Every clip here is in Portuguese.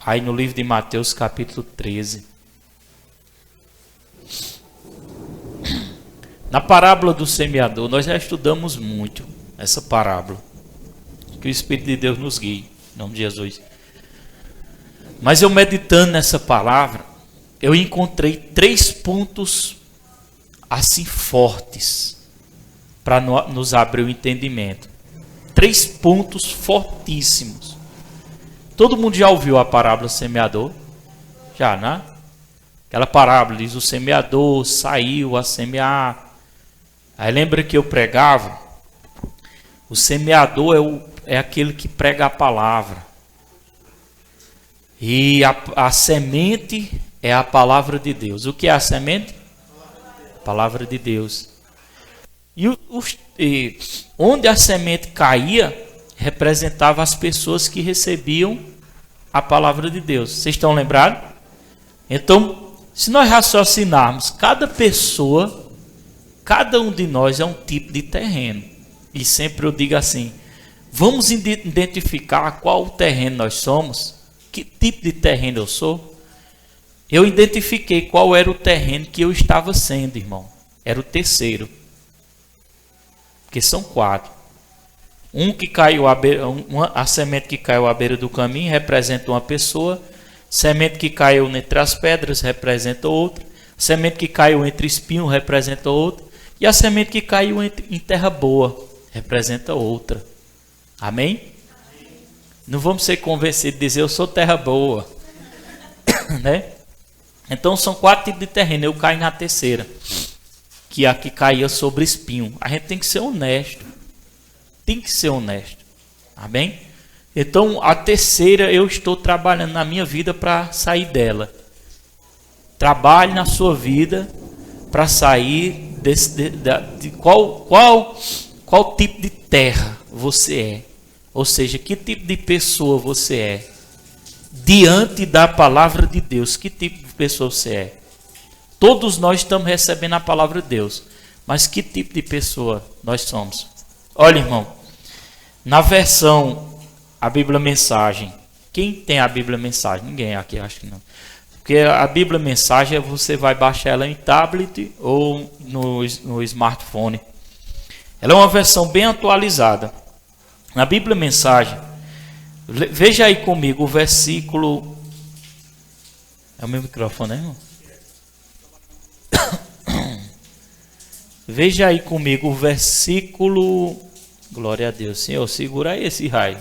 aí no livro de Mateus, capítulo 13. Na parábola do semeador, nós já estudamos muito essa parábola. Que o Espírito de Deus nos guie, em nome de Jesus. Mas eu meditando nessa palavra, eu encontrei 3 pontos assim fortes para nos abrir o entendimento. 3 pontos fortíssimos. Todo mundo já ouviu a parábola do semeador? Já, né? Aquela parábola diz: o semeador saiu a semear. Aí lembra que eu pregava? O semeador é aquele que prega a palavra. E a semente é a palavra de Deus. O que é a semente? A palavra de Deus. E onde a semente caía, representava as pessoas que recebiam a palavra de Deus. Vocês estão lembrados? Então, se nós raciocinarmos, cada pessoa, cada um de nós é um tipo de terreno. E sempre eu digo assim: vamos identificar qual terreno nós somos, que tipo de terreno eu sou. Eu identifiquei qual era o terreno que eu estava sendo, irmão. Era o terceiro. Porque são 4. Que caiu a semente que caiu à beira do caminho representa uma pessoa. Semente que caiu entre as pedras representa outra. Semente que caiu entre espinhos representa outra. E a semente que caiu em terra boa representa outra. Amém? Não vamos ser convencidos de dizer: eu sou terra boa. Né? Então são 4 tipos de terreno. Eu caí na terceira, que é a que caía sobre espinho. A gente tem que ser honesto. Tem que ser honesto. Amém? Então a terceira, eu estou trabalhando na minha vida para sair dela. Trabalhe na sua vida para sair de qual tipo de terra você é. Ou seja, que tipo de pessoa você é diante da palavra de Deus. Que tipo de pessoa você é? Todos nós estamos recebendo a palavra de Deus, mas que tipo de pessoa nós somos? Olha, irmão, na versão, a Bíblia Mensagem. Quem tem a Bíblia Mensagem? Ninguém aqui, acho que não. Porque a Bíblia Mensagem, você vai baixar ela em tablet ou no smartphone. Ela é uma versão bem atualizada. Na Bíblia Mensagem, veja aí comigo o versículo... É o meu microfone, né, irmão? Veja aí comigo o versículo... Glória a Deus. Senhor, segura aí esse raio.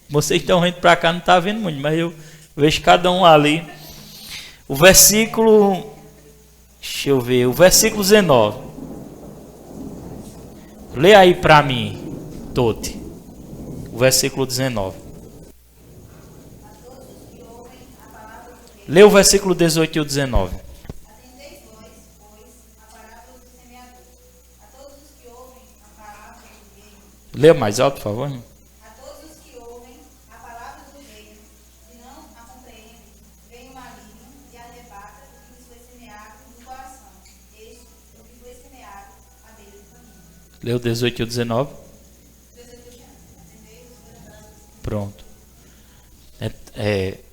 Vocês estão indo para cá, não está vendo muito, mas eu vejo cada um ali. O versículo... Deixa eu ver. O versículo 19. Lê aí para mim. Tote, o versículo 19. Lê o versículo 18 e o 19. Atendei vós, pois, a parábola do semeador. A todos os que ouvem a palavra do reino. Lê mais alto, por favor. A todos os que ouvem a palavra do reino e não a compreendem, vem o maligno e arrebata o que lhes foi semeado no coração. Este é o que foi semeado à beira do caminho. Lê o 18 e o 19. Pronto.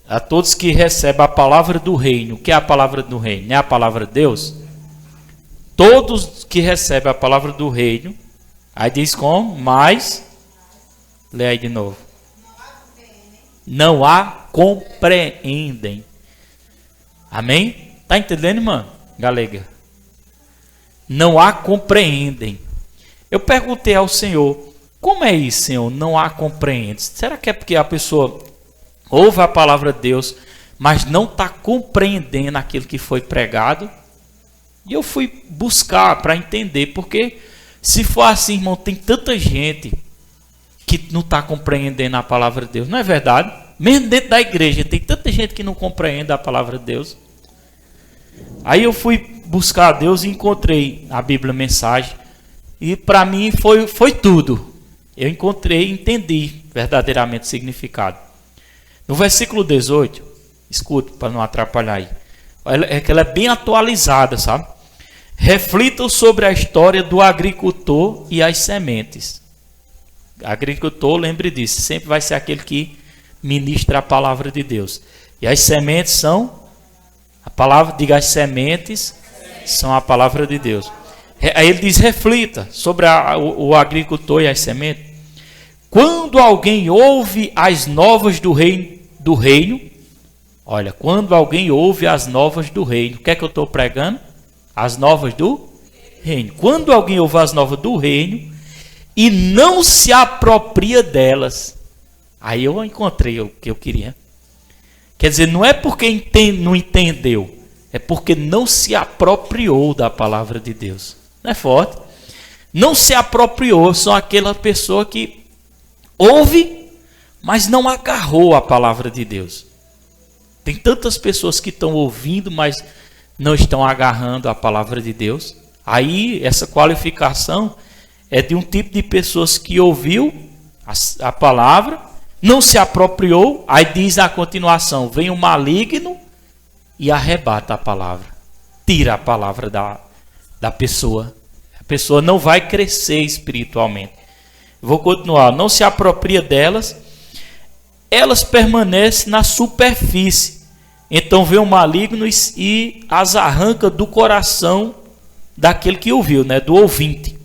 A todos que recebem a palavra do reino. O que é a palavra do reino? Não é a palavra de Deus? Todos que recebem a palavra do reino. Aí diz como? Mas. Lê aí de novo. Não a compreendem. Amém? Tá entendendo, irmã? Galega. Não a compreendem. Eu perguntei ao Senhor: como é isso, Senhor? Não a compreende. Será que é porque a pessoa ouve a palavra de Deus, mas não está compreendendo aquilo que foi pregado? E eu fui buscar para entender, porque se for assim, irmão, tem tanta gente que não está compreendendo a palavra de Deus. Não é verdade? Mesmo dentro da igreja, tem tanta gente que não compreende a palavra de Deus. Aí eu fui buscar a Deus e encontrei a Bíblia Mensagem. E para mim foi tudo. Eu encontrei e entendi verdadeiramente o significado. No versículo 18, escute para não atrapalhar aí. É que ela é bem atualizada, sabe? Reflitam sobre a história do agricultor e as sementes. Agricultor, lembre disso, sempre vai ser aquele que ministra a palavra de Deus. E as sementes são a palavra, diga, as sementes são a palavra de Deus. Aí ele diz, reflita sobre o agricultor e as sementes. Quando alguém ouve as novas do reino, olha, quando alguém ouve as novas do reino, o que é que eu estou pregando? As novas do reino. Quando alguém ouve as novas do reino e não se apropria delas, aí eu encontrei o que eu queria. Quer dizer, não é porque não entendeu, é porque não se apropriou da palavra de Deus. Não é forte? Não se apropriou, são aquela pessoa que ouve, mas não agarrou a palavra de Deus. Tem tantas pessoas que estão ouvindo, mas não estão agarrando a palavra de Deus. Aí, essa qualificação é de um tipo de pessoas que ouviu a palavra, não se apropriou, aí diz na continuação, vem o maligno e arrebata a palavra. Tira a palavra da pessoa. A pessoa não vai crescer espiritualmente. Vou continuar. Não se apropria delas, elas permanecem na superfície. Então vem o maligno e as arranca do coração daquele que ouviu, né? Do ouvinte.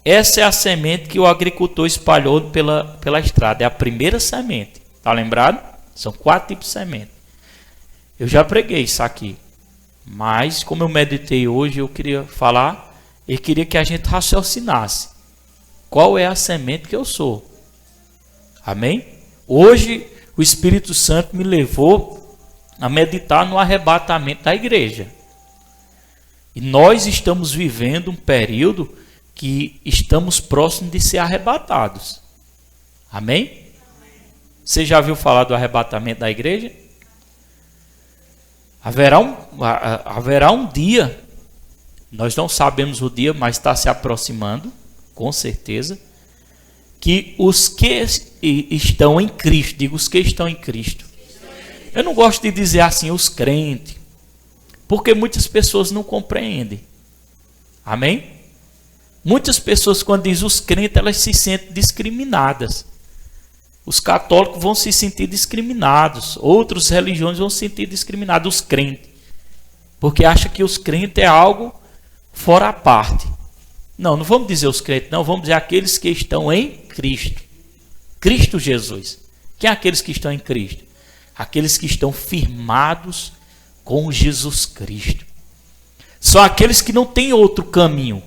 Essa é a semente que o agricultor espalhou pela estrada. É a primeira semente. Está lembrado? São 4 tipos de semente. Eu já preguei isso aqui. Mas, como eu meditei hoje, eu queria falar. Eu queria que a gente raciocinasse. Qual é a semente que eu sou? Amém? Hoje, o Espírito Santo me levou a meditar no arrebatamento da igreja. E nós estamos vivendo um período que estamos próximos de ser arrebatados. Amém? Você já ouviu falar do arrebatamento da igreja? Haverá um dia, nós não sabemos o dia, mas está se aproximando, com certeza, que os que estão em Cristo, digo os que estão em Cristo. Eu não gosto de dizer assim, os crentes, porque muitas pessoas não compreendem. Amém? Muitas pessoas, quando diz os crentes, elas se sentem discriminadas. Os católicos vão se sentir discriminados. Outras religiões vão se sentir discriminados. Os crentes. Porque acham que os crentes é algo fora a parte. Não vamos dizer os crentes, não. Vamos dizer aqueles que estão em Cristo. Cristo Jesus. Quem é aqueles que estão em Cristo? Aqueles que estão firmados com Jesus Cristo. São aqueles que não têm outro caminho.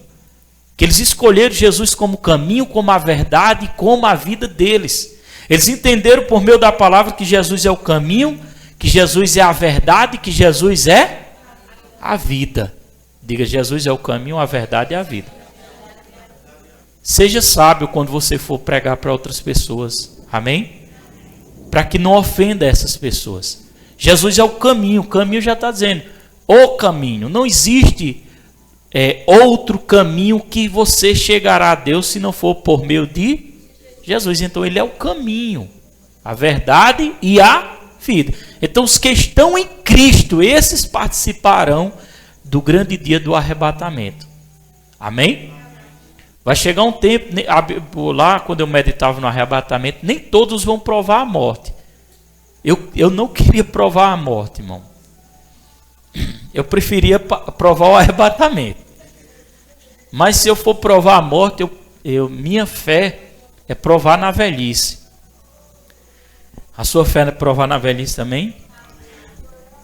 Que eles escolheram Jesus como caminho, como a verdade e como a vida deles. Eles entenderam por meio da palavra que Jesus é o caminho, que Jesus é a verdade, que Jesus é a vida. Diga, Jesus é o caminho, a verdade e a vida. Seja sábio quando você for pregar para outras pessoas. Amém? Para que não ofenda essas pessoas. Jesus é o caminho já está dizendo. O caminho. Não existe outro caminho que você chegará a Deus se não for por meio de Jesus. Então ele é o caminho, a verdade e a vida. Então os que estão em Cristo, esses participarão do grande dia do arrebatamento. Amém? Vai chegar um tempo, lá quando eu meditava no arrebatamento, nem todos vão provar a morte. Eu não queria provar a morte, irmão. Eu preferia provar o arrebatamento. Mas se eu for provar a morte, minha fé é provar na velhice. A sua fé é provar na velhice também?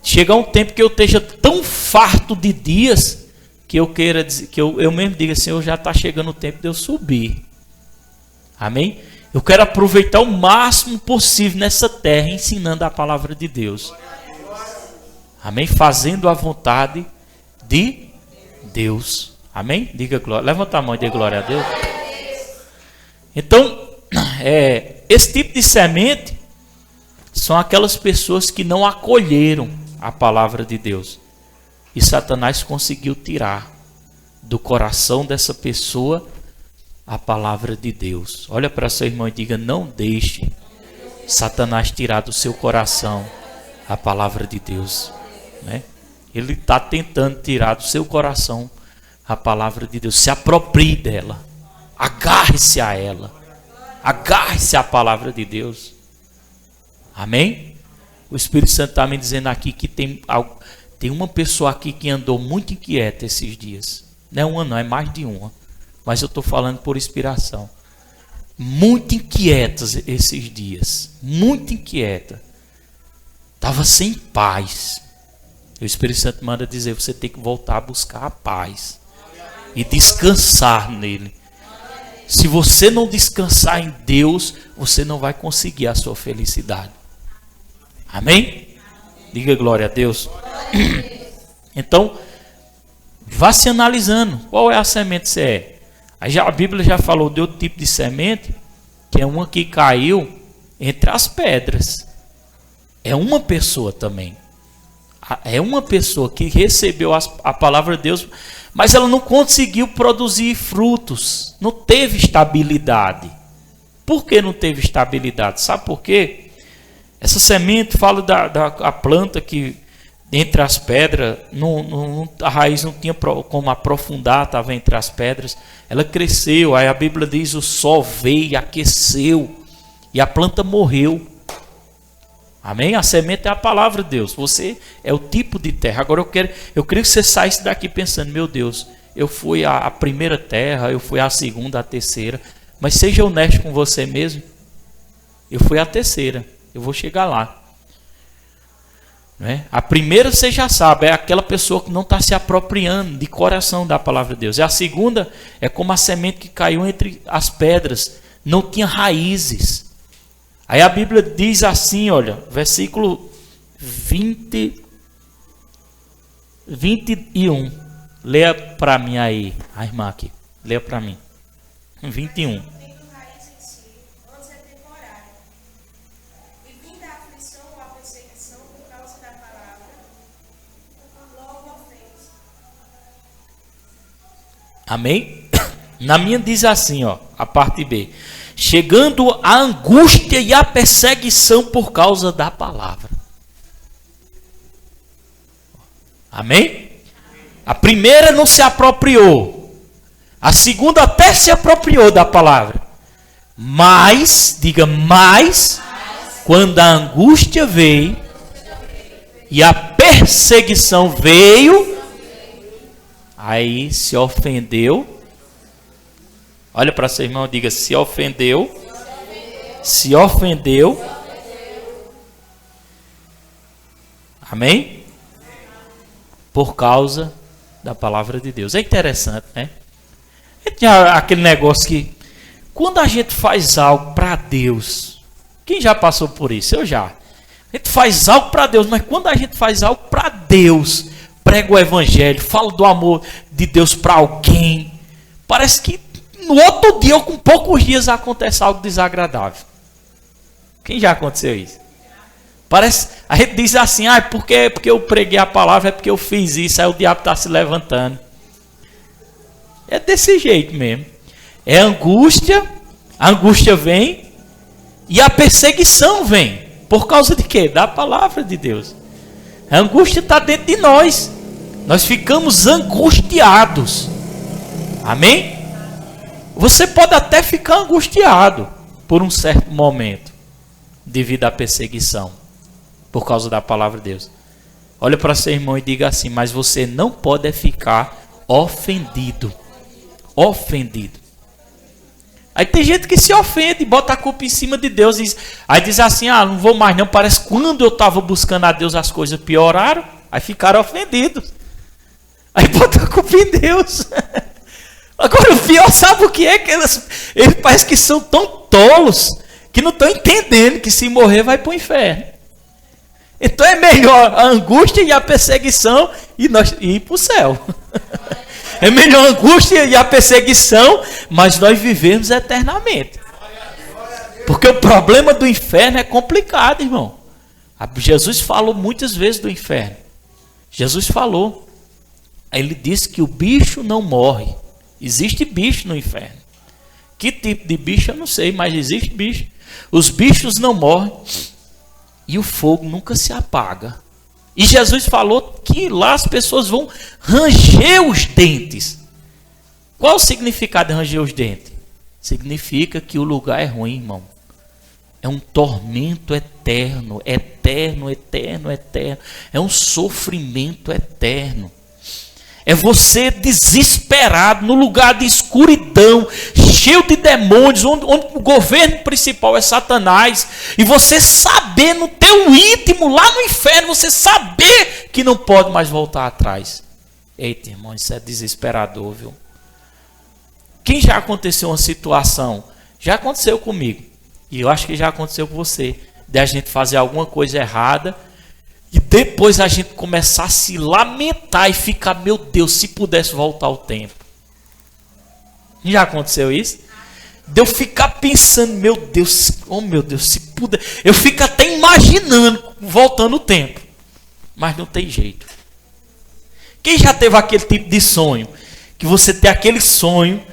Chegar um tempo que eu esteja tão farto de dias que eu queira dizer, que eu mesmo diga assim, já está chegando o tempo de eu subir. Amém? Eu quero aproveitar o máximo possível nessa terra, ensinando a palavra de Deus. Amém? Fazendo a vontade de Deus. Amém? Diga glória. Levanta a mão e diga glória a Deus. Então, esse tipo de semente são aquelas pessoas que não acolheram a palavra de Deus. E Satanás conseguiu tirar do coração dessa pessoa a palavra de Deus. Olha para seu irmão e diga, não deixe Satanás tirar do seu coração a palavra de Deus. Né? Ele está tentando tirar do seu coração a palavra de Deus. Se aproprie dela. Agarre-se a ela. Agarre-se à palavra de Deus. Amém? O Espírito Santo está me dizendo aqui que tem uma pessoa aqui que andou muito inquieta esses dias. Não é uma não, é mais de uma. Mas eu estou falando por inspiração. Muito inquietas esses dias. Muito inquieta. Estava sem paz. O Espírito Santo manda dizer, você tem que voltar a buscar a paz. E descansar nele. Se você não descansar em Deus, você não vai conseguir a sua felicidade. Amém? Diga glória a Deus. Então, vá se analisando. Qual é a semente que você é? Aí a Bíblia já falou de outro tipo de semente, que é uma que caiu entre as pedras. É uma pessoa também. É uma pessoa que recebeu a palavra de Deus, mas ela não conseguiu produzir frutos. Não teve estabilidade. Por que não teve estabilidade? Sabe por quê? Essa semente fala da planta que entre as pedras, a raiz não tinha como aprofundar, estava entre as pedras. Ela cresceu, aí a Bíblia diz, o sol veio e aqueceu, e a planta morreu. Amém? A semente é a palavra de Deus. Você é o tipo de terra. Agora eu queria que você saísse daqui pensando, meu Deus, eu fui a primeira terra, eu fui a segunda, a terceira. Mas seja honesto com você mesmo. Eu fui a terceira. Eu vou chegar lá. Não é? A primeira você já sabe, é aquela pessoa que não está se apropriando de coração da palavra de Deus. E a segunda é como a semente que caiu entre as pedras. Não tinha raízes. Aí a Bíblia diz assim, olha, versículo 21. Leia para mim aí, a irmã aqui. Leia para mim. 21. Amém? Na minha diz assim, ó, a parte B. Chegando a angústia e a perseguição por causa da palavra. Amém? A primeira não se apropriou. A segunda até se apropriou da palavra. Mas, diga mais, quando a angústia veio e a perseguição veio, aí se ofendeu. Olha para seu irmão e diga, se ofendeu. Se ofendeu. Amém? Por causa da palavra de Deus. É interessante, né? É aquele negócio que, quando a gente faz algo para Deus, quem já passou por isso? Eu já. A gente faz algo para Deus, mas quando a gente faz algo para Deus, prega o evangelho, fala do amor de Deus para alguém, parece que no outro dia ou com poucos dias acontece algo desagradável. Quem já aconteceu isso? Parece, a gente diz assim, porque eu preguei a palavra, é porque eu fiz isso, aí o diabo está se levantando. É desse jeito mesmo. É angústia, a angústia vem e a perseguição vem. Por causa de quê? Da palavra de Deus. A angústia está dentro de nós. Nós ficamos angustiados. Amém? Você pode até ficar angustiado por um certo momento, devido à perseguição, por causa da palavra de Deus. Olha para seu irmão e diga assim, mas você não pode ficar ofendido. Ofendido. Aí tem gente que se ofende, bota a culpa em cima de Deus. Aí diz assim, não vou mais não, parece que quando eu estava buscando a Deus as coisas pioraram. Aí ficaram ofendidos. Aí bota a culpa em Deus. Agora o pior, sabe o que é? Que eles parecem que são tão tolos que não estão entendendo que se morrer vai para o inferno. Então é melhor a angústia e a perseguição e nós ir para o céu. É melhor a angústia e a perseguição, mas nós vivemos eternamente. Porque o problema do inferno é complicado, irmão. Jesus falou muitas vezes do inferno. Jesus falou. Ele disse que o bicho não morre. Existe bicho no inferno. Que tipo de bicho eu não sei, mas existe bicho. Os bichos não morrem e o fogo nunca se apaga. E Jesus falou que lá as pessoas vão ranger os dentes. Qual o significado de ranger os dentes? Significa que o lugar é ruim, irmão. É um tormento eterno, eterno, eterno, eterno. É um sofrimento eterno. É você desesperado no lugar de escuridão, cheio de demônios, onde o governo principal é Satanás, e você saber no teu íntimo, lá no inferno, você saber que não pode mais voltar atrás. Eita, irmão, isso é desesperador, viu? Quem já aconteceu uma situação, já aconteceu comigo, e eu acho que já aconteceu com você, de a gente fazer alguma coisa errada, e depois a gente começar a se lamentar e ficar, meu Deus, se pudesse voltar o tempo. Já aconteceu isso? De eu ficar pensando, meu Deus, oh meu Deus, se puder. Eu fico até imaginando voltando o tempo. Mas não tem jeito. Quem já teve aquele tipo de sonho? Que você tem aquele sonho,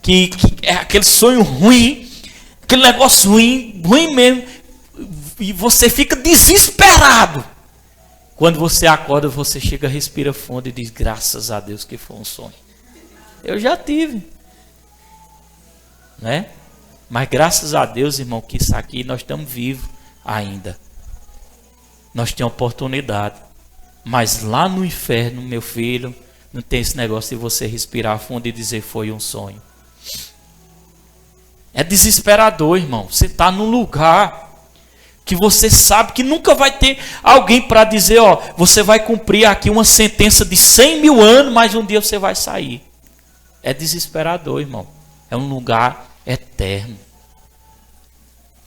que é aquele sonho ruim, aquele negócio ruim, ruim mesmo, e você fica desesperado. Quando você acorda, você chega, respira fundo e diz, graças a Deus que foi um sonho. Eu já tive. Né? Mas graças a Deus, irmão, que isso aqui nós estamos vivos ainda. Nós temos oportunidade. Mas lá no inferno, meu filho, não tem esse negócio de você respirar fundo e dizer foi um sonho. É desesperador, irmão. Você está num lugar que você sabe que nunca vai ter alguém para dizer, ó, você vai cumprir aqui uma sentença de 100 mil anos, mas um dia você vai sair. É desesperador, irmão. É um lugar eterno.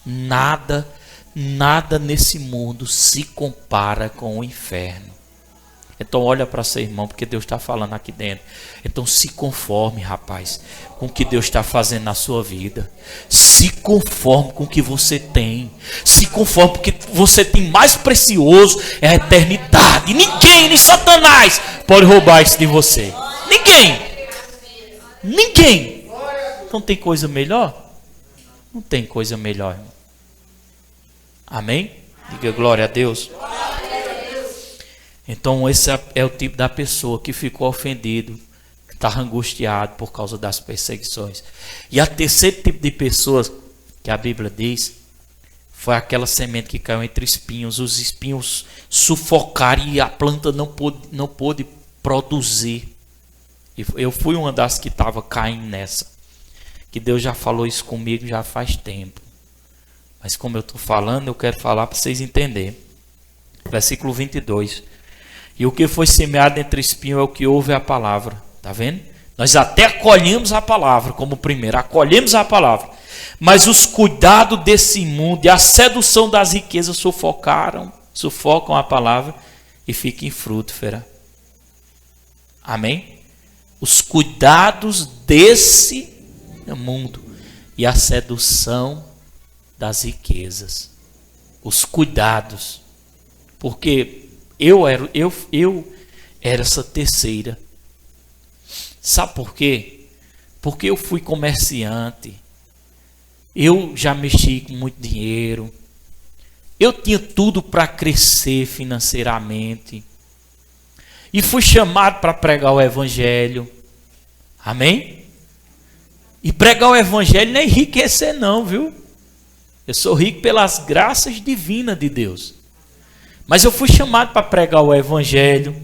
Nada nesse mundo se compara com o inferno. Então olha para seu irmão, porque Deus está falando aqui dentro. Então se conforme, rapaz, com o que Deus está fazendo na sua vida. Se conforme com o que você tem. Se conforme, porque você tem mais precioso é a eternidade. Ninguém, nem Satanás, pode roubar isso de você. Ninguém. Não tem coisa melhor? Não tem coisa melhor, irmão. Amém? Diga glória a Deus. Então esse é o tipo da pessoa que ficou ofendido, que está angustiado por causa das perseguições. E a terceiro tipo de pessoas que a Bíblia diz, foi aquela semente que caiu entre espinhos. Os espinhos sufocaram e a planta não pôde produzir. E eu fui uma das que estava caindo nessa. Que Deus já falou isso comigo já faz tempo. Mas como eu estou falando, eu quero falar para vocês entenderem. Versículo 22. E o que foi semeado entre espinhos é o que ouve a palavra. Está vendo? Nós até acolhemos a palavra como primeiro. Acolhemos a palavra. Mas os cuidados desse mundo e a sedução das riquezas sufocam a palavra e fica infrutífera. Amém? Os cuidados desse mundo e a sedução das riquezas. Os cuidados. Porque eu era essa terceira. Sabe por quê? Porque eu fui comerciante. Eu já mexi com muito dinheiro. Eu tinha tudo para crescer financeiramente. E fui chamado para pregar o evangelho. Amém? E pregar o evangelho não é enriquecer não, viu? Eu sou rico pelas graças divinas de Deus. Mas eu fui chamado para pregar o evangelho.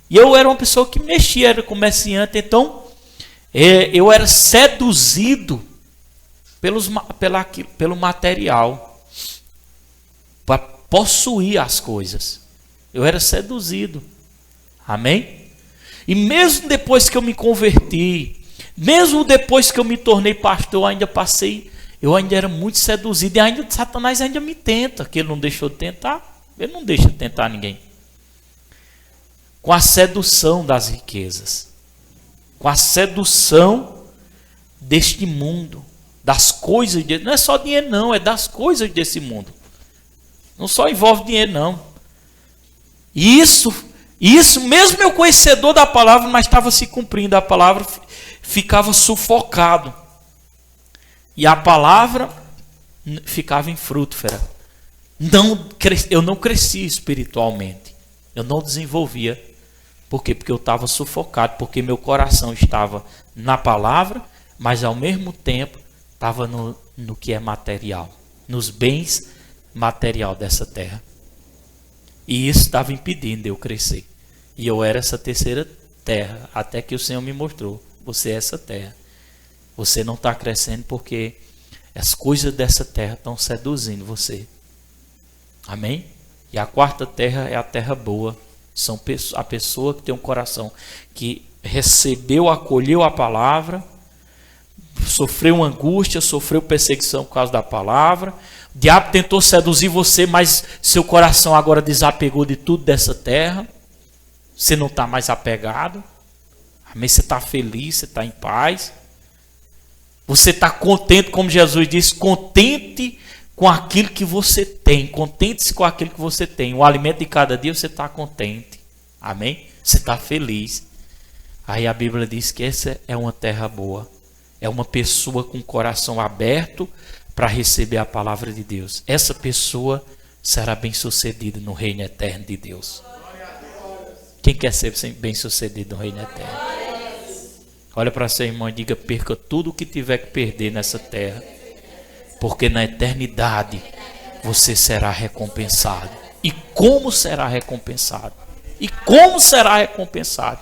E eu era uma pessoa que mexia, era comerciante. Então, eu era seduzido pelo material. Para possuir as coisas. Eu era seduzido. Amém? E mesmo depois que eu me converti, mesmo depois que eu me tornei pastor, eu ainda era muito seduzido. E ainda Satanás ainda me tenta, que ele não deixou de tentar. Ele não deixa de tentar ninguém. Com a sedução das riquezas. Com a sedução deste mundo. Das coisas. Não é só dinheiro não, é das coisas desse mundo. Não só envolve dinheiro não. E isso mesmo eu conhecedor da palavra, mas estava se cumprindo a palavra, ficava sufocado. E a palavra ficava infrutífera. Eu não cresci espiritualmente. Eu não desenvolvia. Por quê? Porque eu estava sufocado. Porque meu coração estava na palavra, mas ao mesmo tempo estava no que é material. nos bens material dessa terra. E isso estava impedindo de eu crescer. E eu era essa terceira terra, até que o Senhor me mostrou: você é essa terra. Você não está crescendo porque as coisas dessa terra estão seduzindo você. Amém? E a quarta terra é a terra boa. São a pessoa que tem um coração que recebeu, acolheu a palavra, sofreu angústia, sofreu perseguição por causa da palavra. O diabo tentou seduzir você, mas seu coração agora desapegou de tudo dessa terra. Você não está mais apegado. Amém? Você está feliz, você está em paz. Você está contente, como Jesus disse, contente com aquilo que você tem. Contente-se com aquilo que você tem. O alimento de cada dia você está contente. Amém? Você está feliz. Aí a Bíblia diz que essa é uma terra boa. É uma pessoa com o coração aberto para receber a palavra de Deus. Essa pessoa será bem-sucedida no reino eterno de Deus. Quem quer ser bem-sucedido no reino eterno? Olha para seu irmão e diga: perca tudo o que tiver que perder nessa terra, porque na eternidade você será recompensado. E como será recompensado? E como será recompensado?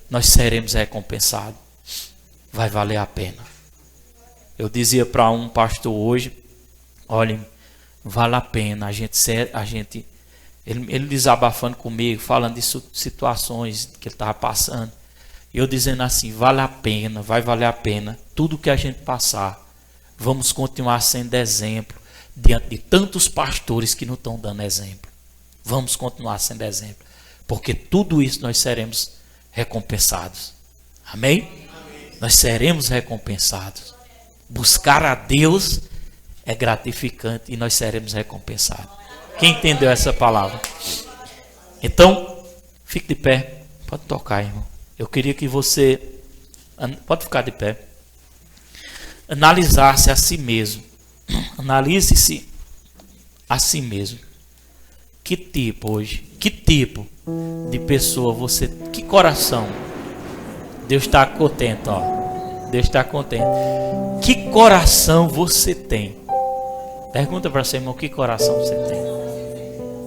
Nós seremos recompensados. Vai valer a pena. Eu dizia para um pastor hoje: olhem, vale a pena ele desabafando comigo, falando de situações que ele estava passando. E eu dizendo assim: vale a pena, vai valer a pena tudo que a gente passar. Vamos continuar sendo exemplo diante de tantos pastores que não estão dando exemplo. Vamos continuar sendo exemplo, porque tudo isso nós seremos recompensados. Amém? Nós seremos recompensados. Buscar a Deus é gratificante e nós seremos recompensados. Quem entendeu essa palavra? Então, fique de pé. Pode tocar, irmão. Eu queria que você, pode ficar de pé, analisasse a si mesmo. Analise-se a si mesmo. Que tipo de pessoa você, que coração? Deus está contente, ó. Deus está contente. Que coração você tem? Pergunta para seu irmão: que coração você tem?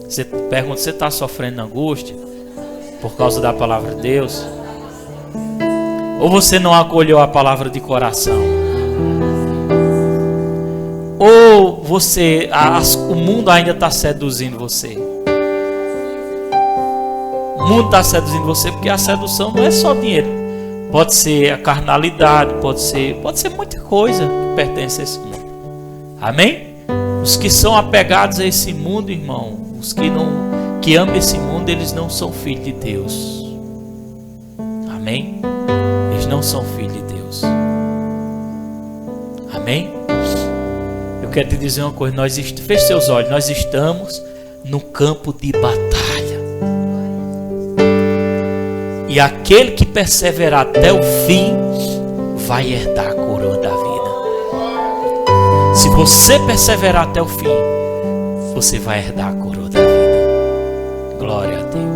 Você pergunta: você está sofrendo angústia por causa da palavra de Deus? Ou você não acolheu a palavra de coração? Ou você, o mundo ainda está seduzindo você? O mundo está seduzindo você porque a sedução não é só dinheiro. Pode ser a carnalidade, pode ser muita coisa que pertence a esse mundo. Amém? Os que são apegados a esse mundo, irmão, os que amam esse mundo, eles não são filhos de Deus. Amém? Eles não são filhos de Deus. Amém? Eu quero te dizer uma coisa: feche seus olhos, nós estamos no campo de batalha. E aquele que perseverar até o fim vai herdar a coroa da vida. Se você perseverar até o fim, você vai herdar a coroa da vida. Glória a Deus.